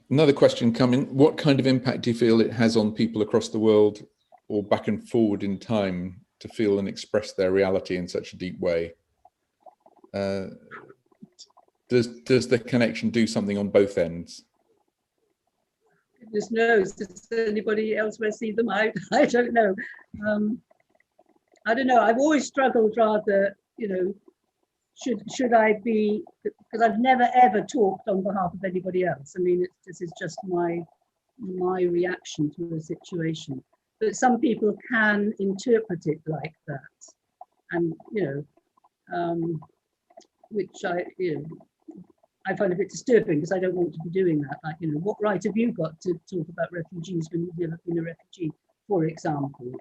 Another question coming. What kind of impact do you feel it has on people across the world, or back and forward in time, to feel and express their reality in such a deep way? Does the connection do something on both ends? Goodness knows. Does anybody elsewhere see them? I don't know. I don't know. I've always struggled rather, you know, should I be, because I've never ever talked on behalf of anybody else. I mean, this is just my reaction to a situation. But some people can interpret it like that, and you know, which I find a bit disturbing, because I don't want to be doing that. Like, you know, what right have you got to talk about refugees when you've never been a refugee, for example?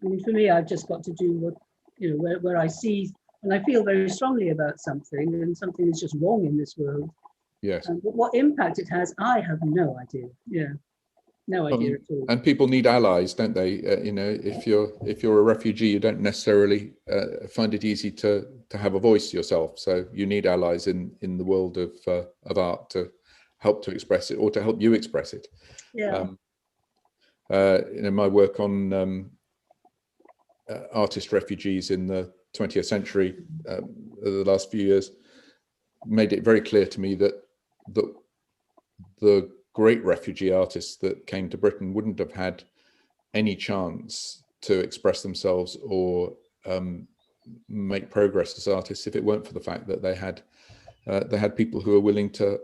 I mean, for me, I've just got to do what, you know, where I see, and I feel very strongly about something, and something is just wrong in this world. Yes. But what impact it has, I have no idea. Yeah, no idea at all. And people need allies, don't they? You know, if you're a refugee, you don't necessarily find it easy to have a voice yourself. So you need allies in the world of art to help to express it, or to help you express it. Yeah. You know, my work on artist refugees in the 20th century, the last few years, made it very clear to me that the great refugee artists that came to Britain wouldn't have had any chance to express themselves or make progress as artists if it weren't for the fact that they had people who were willing to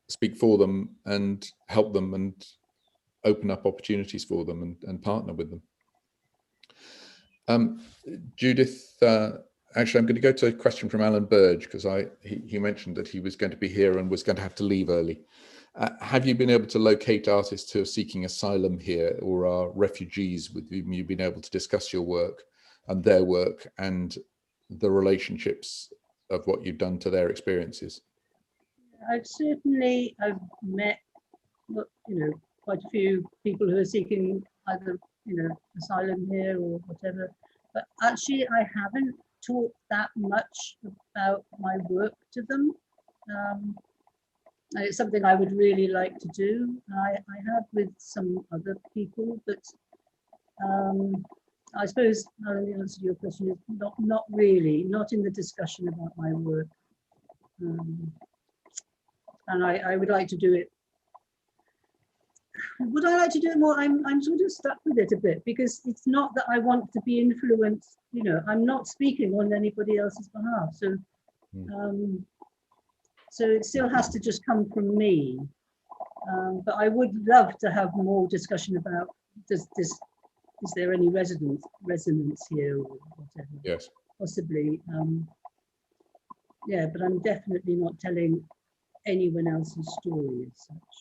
speak for them and help them and open up opportunities for them and partner with them. Judith, actually, I'm going to go to a question from Alan Burge, because he mentioned that he was going to be here and was going to have to leave early. Have you been able to locate artists who are seeking asylum here, or are refugees with whom you've been able to discuss your work and their work and the relationships of what you've done to their experiences? I've met, you know, quite a few people who are seeking either, you know, asylum here or whatever, but actually I haven't talked that much about my work to them. It's something I would really like to do. I have with some other people, but I suppose the answer to your question is not really, not in the discussion about my work. And I would like to do it. Would I like to do it more? I'm sort of stuck with it a bit, because it's not that I want to be influenced, you know, I'm not speaking on anybody else's behalf. So so it still has to just come from me. But I would love to have more discussion about, is there any resonance here or whatever? Yes. Possibly. Yeah, but I'm definitely not telling anyone else's story as such.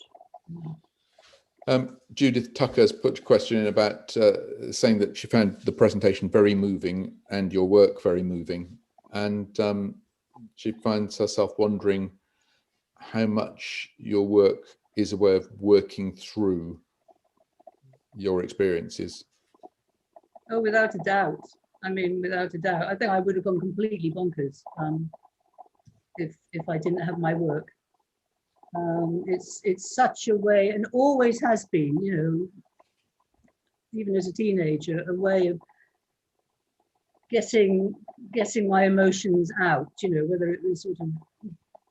Judith Tucker's put a question in about saying that she found the presentation very moving and your work very moving. And she finds herself wondering how much your work is a way of working through your experiences. Oh, without a doubt. I mean, without a doubt. I think I would have gone completely bonkers if I didn't have my work. It's such a way, and always has been, you know, even as a teenager, a way of getting my emotions out, you know, whether it was sort of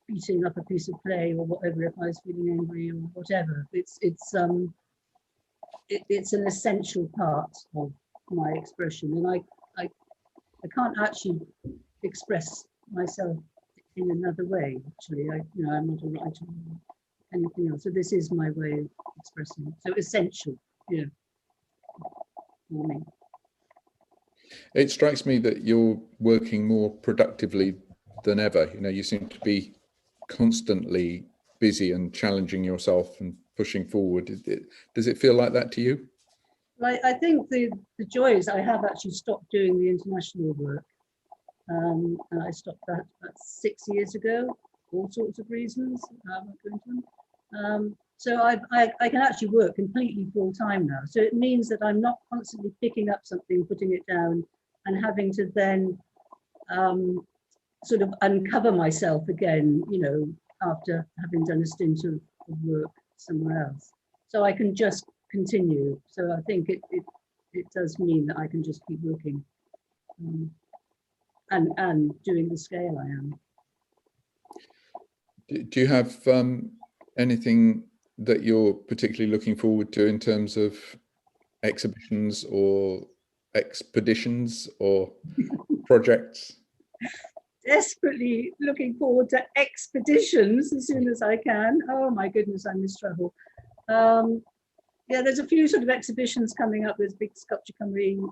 beating up a piece of clay or whatever, if I was feeling angry or whatever. It's an essential part of my expression, and I can't actually express myself in another way. Actually, I'm not a writer or anything else. So this is my way of expressing. So essential, you know, for me. It strikes me that you're working more productively than ever. You know, you seem to be constantly busy and challenging yourself and pushing forward. Does it feel like that to you? I think the joy is I have actually stopped doing the international work. And I stopped that about 6 years ago, all sorts of reasons. I won't go into them. So I can actually work completely full time now. So it means that I'm not constantly picking up something, putting it down, and having to then sort of uncover myself again, you know, after having done a stint of work somewhere else. So I can just continue. So I think it does mean that I can just keep working. And doing the scale I am. Do you have anything that you're particularly looking forward to in terms of exhibitions or expeditions or projects? Desperately looking forward to expeditions as soon as I can. Oh my goodness, I miss travel. Yeah, there's a few sort of exhibitions coming up. There's a big sculpture coming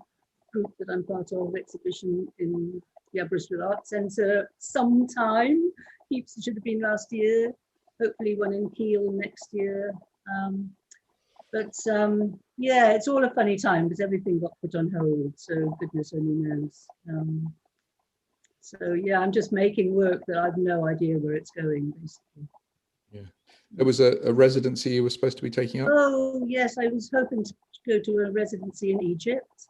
group that I'm part of, exhibition in Bristol Arts Centre sometime. Heaps should have been last year. Hopefully one in Kiel next year. Yeah, it's all a funny time because everything got put on hold. So goodness only knows. So yeah, I'm just making work that I've no idea where it's going, basically. Yeah, there was a residency you were supposed to be taking up. Oh yes, I was hoping to go to a residency in Egypt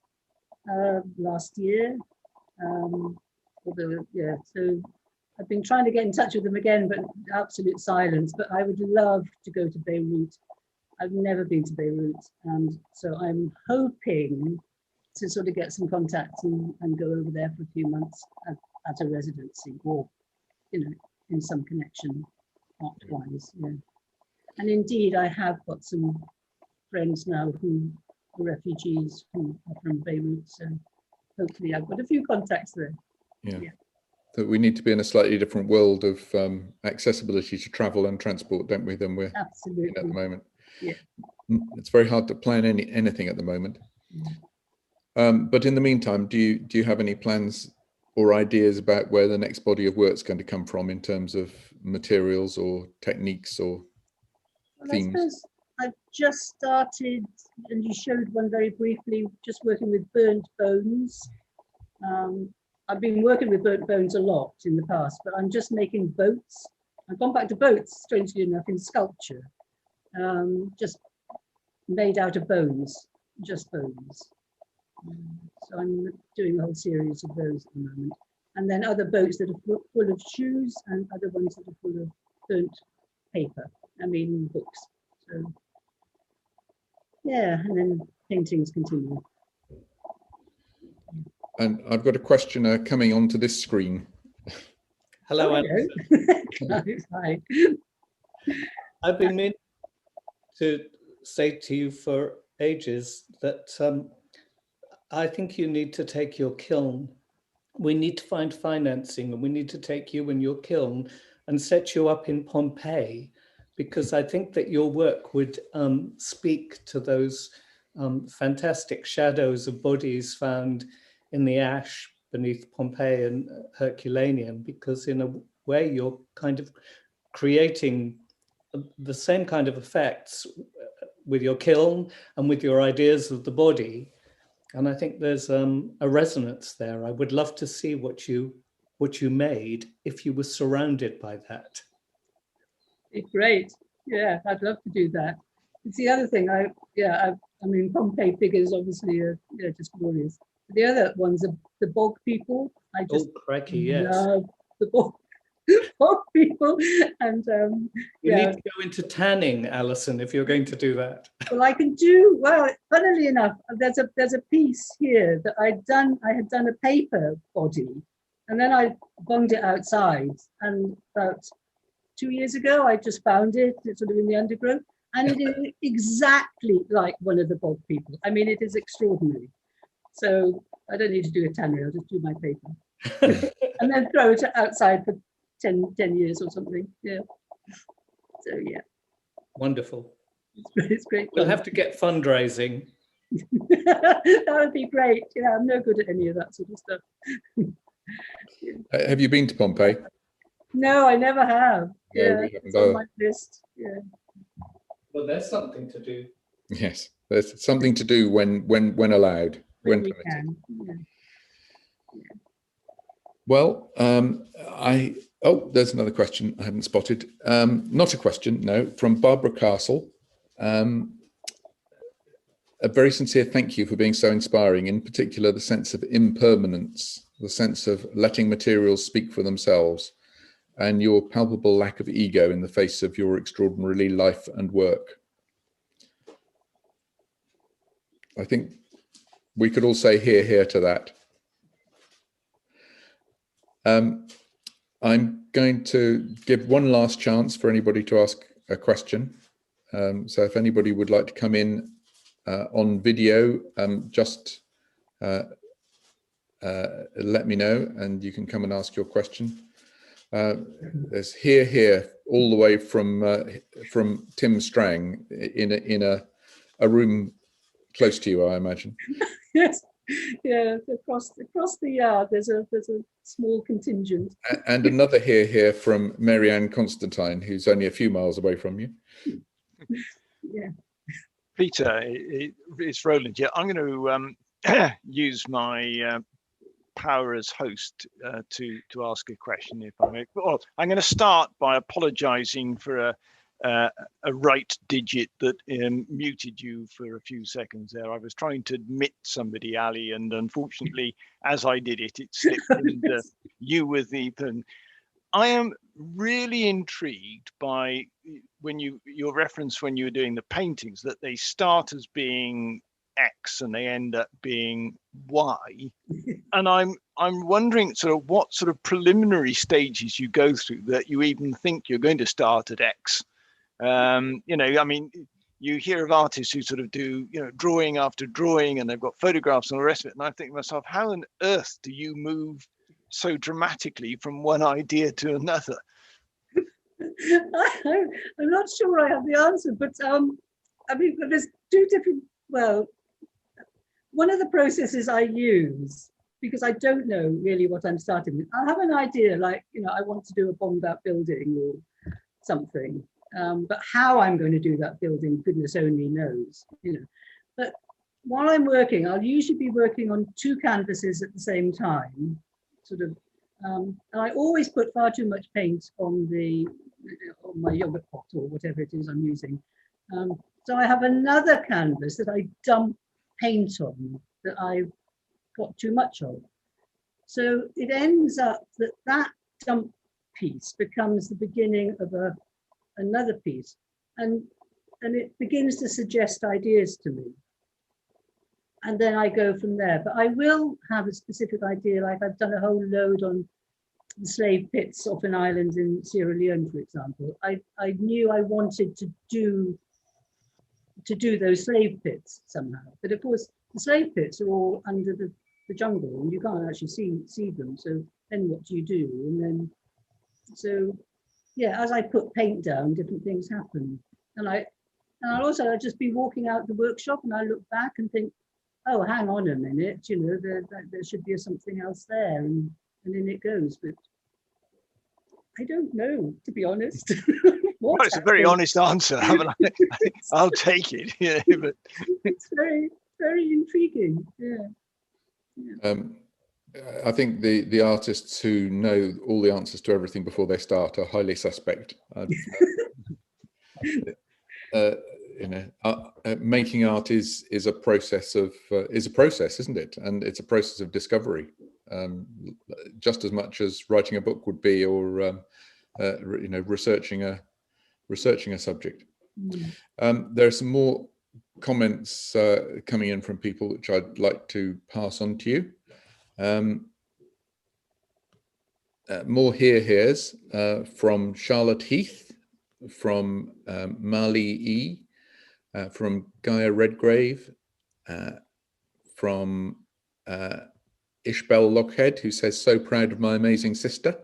last year. Although, yeah, so I've been trying to get in touch with them again, but absolute silence. But I would love to go to Beirut. I've never been to Beirut, and so I'm hoping to sort of get some contacts and go over there for a few months at a residency, or, you know, in some connection, art-wise. Yeah. And indeed, I have got some friends now who are refugees who are from Beirut, so hopefully I've got a few contacts there. Yeah. So we need to be in a slightly different world of accessibility to travel and transport, don't we, than we're absolutely in at the moment. Yeah. It's very hard to plan anything at the moment. But in the meantime, do you have any plans or ideas about where the next body of work is going to come from in terms of materials or techniques or themes? I suppose I've just started, and you showed one very briefly, just working with burnt bones. I've been working with burnt bones a lot in the past, but I'm just making boats. I've gone back to boats, strangely enough, in sculpture, just made out of bones, just bones. So I'm doing a whole series of those at the moment. And then other boats that are full of shoes and other ones that are full of burnt paper, books. So yeah, and then paintings continue. And I've got a questioner coming onto this screen. Hello, hello. Hi. I've been meaning to say to you for ages that I think you need to take your kiln. We need to find financing, and we need to take you and your kiln and set you up in Pompeii, because I think that your work would speak to those fantastic shadows of bodies found in the ash beneath Pompeii and Herculaneum, because in a way you're kind of creating the same kind of effects your kiln and with your ideas of the body. And I think there's a resonance there. I would love to see what you made if you were surrounded by that. Great. Yeah, I'd love to do that. It's the other thing. I mean, Pompeii figures obviously are just glorious. The other ones are the bog people. I just crikey, yes. love the bog people. And you need to go into tanning, Alison, if you're going to do that. Well, I can do, well, funnily enough, there's a piece here that I had done a paper body, and then I bunged it outside, and about 2 years ago, I just found it. It's sort of in the undergrowth, and it is exactly like one of the bog people. I mean, it is extraordinary. So I don't need to do a tannery, I'll just do my paper. And then throw it outside for 10 years or something. Yeah. So, yeah. Wonderful. It's great. We'll have to get fundraising. That would be great. Yeah, I'm no good at any of that sort of stuff. Have you been to Pompeii? No, I never have. No, Yeah, we it's on my list. Yeah. Well, there's something to do. Yes, there's something to do when allowed, when we permitted. can. Yeah. Well, there's another question I haven't spotted. Not a question, no, from Barbara Castle. A very sincere thank you for being so inspiring, in particular the sense of impermanence, the sense of letting materials speak for themselves, and your palpable lack of ego in the face of your extraordinary life and work. I think we could all say hear, hear to that. I'm going to give one last chance for anybody to ask a question. So if anybody would like to come in on video, just let me know and you can come and ask your question. There's here all the way from Tim Strang in a room close to you, I imagine. Yes, yeah. Across the yard, there's a small contingent. And another here from Marianne Constantine, who's only a few miles away from you. Yeah. Peter, it's Roland. Yeah, I'm going to use my power as host to ask a question, if I may. Well, I'm going to start by apologising for a right digit that muted you for a few seconds there. I was trying to admit somebody, Ali, and unfortunately, as I did it, it slipped into you with Ethan. I am really intrigued by your reference when you were doing the paintings, that they start as being X and they end up being Y. And I'm wondering sort of what sort of preliminary stages you go through that you even think you're going to start at X. You know, I mean, you hear of artists who sort of do, you know, drawing after drawing and they've got photographs and all the rest of it. And I think to myself, how on earth do you move so dramatically from one idea to another? I'm not sure I have the answer, but I mean, there's two different, well, one of the processes I use, because I don't know really what I'm starting with. I have an idea, like, you know, I want to do a bombed out building or something, but how I'm going to do that building, goodness only knows, you know. But while I'm working, I'll usually be working on two canvases at the same time, sort of, and I always put far too much paint on my yogurt pot or whatever it is I'm using. So I have another canvas that I dump paint on that I've got too much of. So it ends up that dump piece becomes the beginning of another piece, and it begins to suggest ideas to me. And then I go from there. But I will have a specific idea, like I've done a whole load on the slave pits off an island in Sierra Leone, for example. I knew I wanted to do those slave pits somehow. But of course, the slave pits are all under the jungle and you can't actually see them. So then what do you do? And then, so yeah, as I put paint down, different things happen. And I'll just be walking out the workshop and I look back and think, oh, hang on a minute, you know, there should be something else there. And then it goes, but I don't know, to be honest. what's Well, it's a very happening? honest answer. I'll take it. Yeah, but It's very, very intriguing. Yeah. I think the artists who know all the answers to everything before they start are highly suspect. Making art is a process of isn't it? And it's a process of discovery, just as much as writing a book would be, or researching a subject. There are some more comments coming in from people, which I'd like to pass on to you. More here's from Charlotte Heath, from Mali E, from Gaia Redgrave, from Ishbel Lochhead, who says, "So proud of my amazing sister."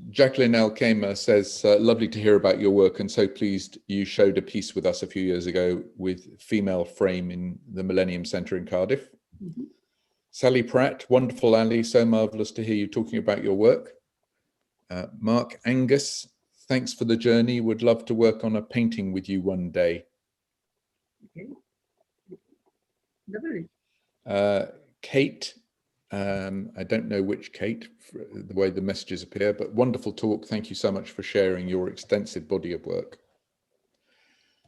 Jacqueline Alkema says, "Lovely to hear about your work, and so pleased you showed a piece with us a few years ago with female frame in the Millennium Centre in Cardiff." Sally Pratt, "Wonderful, Ali, so marvellous to hear you talking about your work." Mark Angus, "Thanks for the journey, would love to work on a painting with you one day." Okay. Lovely. Kate, I don't know which Kate, the way the messages appear, but wonderful talk. Thank you so much for sharing your extensive body of work.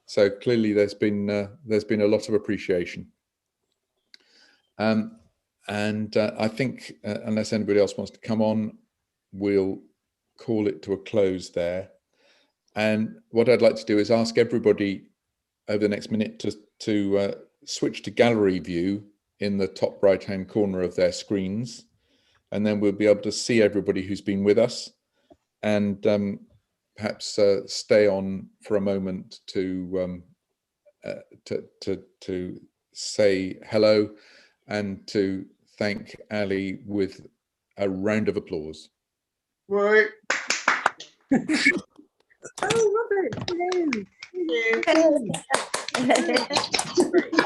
So clearly there's been a lot of appreciation. And I think, unless anybody else wants to come on, we'll call it to a close there. And what I'd like to do is ask everybody over the next minute to switch to gallery view in the top right-hand corner of their screens, and then we'll be able to see everybody who's been with us, and perhaps stay on for a moment to say hello and to thank Ali with a round of applause. Right. Oh, Robert, hello. Hello.